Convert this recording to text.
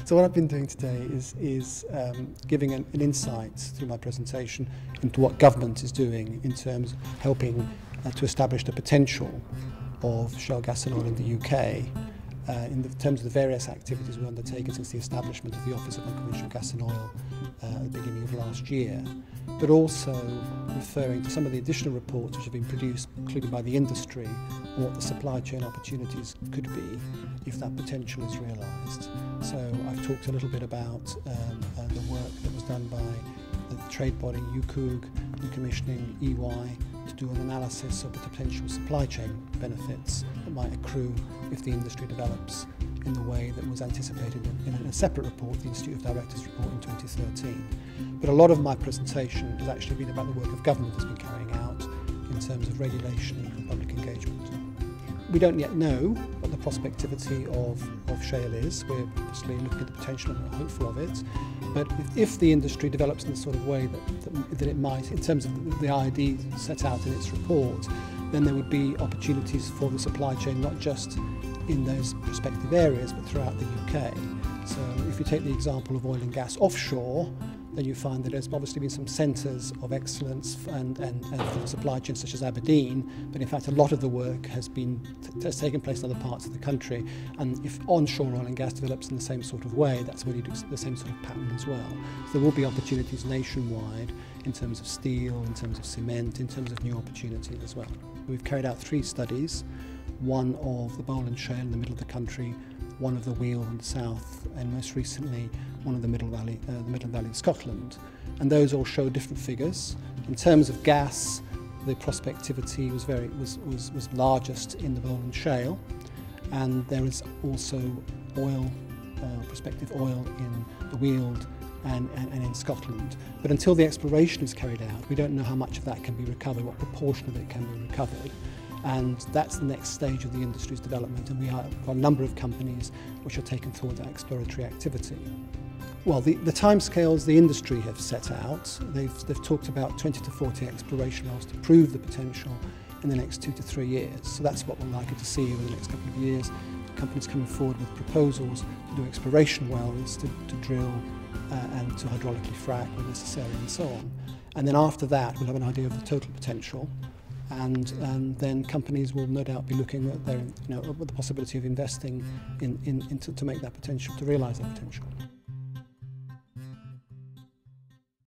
So what I've been doing today is giving an insight through my presentation into what government is doing in terms of helping to establish the potential of shale gas and oil in the UK in terms of the various activities we've undertaken since the establishment of the Office of Unconventional Gas and Oil at the beginning of last year, but also referring to some of the additional reports which have been produced, including by the industry, on what the supply chain opportunities could be if that potential is realised. So I've talked a little bit about the work that was done by the trade body EEEGR in commissioning EY to do an analysis of the potential supply chain benefits that might accrue if the industry develops in the way that was anticipated in a separate report, the Institute of Directors report in 2013. But a lot of my presentation has actually been about the work of government has been carrying out in terms of regulation and public engagement. We don't yet know what the prospectivity of shale is. We're obviously looking at the potential and hopeful of it. But if the industry develops in the sort of way that it might, in terms of the ID set out in its report, then there would be opportunities for the supply chain, not just in those prospective areas, but throughout the UK. So if you take the example of oil and gas offshore, then you find that there's obviously been some centres of excellence and for the supply chain, such as Aberdeen, but in fact a lot of the work has taken place in other parts of the country, and if onshore oil and gas develops in the same sort of way, that's where you do the same sort of pattern as well. So there will be opportunities nationwide in terms of steel, in terms of cement, in terms of new opportunities as well. We've carried out 3 studies, one of the Bowland Shale in the middle of the country, one of the Wheel in the south, and most recently one of the Midland Valley of Scotland. And those all show different figures. In terms of gas, the prospectivity was largest in the Bowland Shale, and there is also oil, prospective oil in the Weald and in Scotland. But until the exploration is carried out, we don't know how much of that can be recovered, what proportion of it can be recovered. And that's the next stage of the industry's development, and we have got a number of companies which are taken forward that exploratory activity. Well, the timescales the industry have set out, they've talked about 20 to 40 exploration wells to prove the potential in the next 2 to 3 years. So that's what we're likely to see over the next couple of years. Companies coming forward with proposals to do exploration wells, to drill and to hydraulically frack when necessary and so on. And then after that, we'll have an idea of the total potential. And then companies will no doubt be looking at the possibility of investing to make that potential, to realise that potential.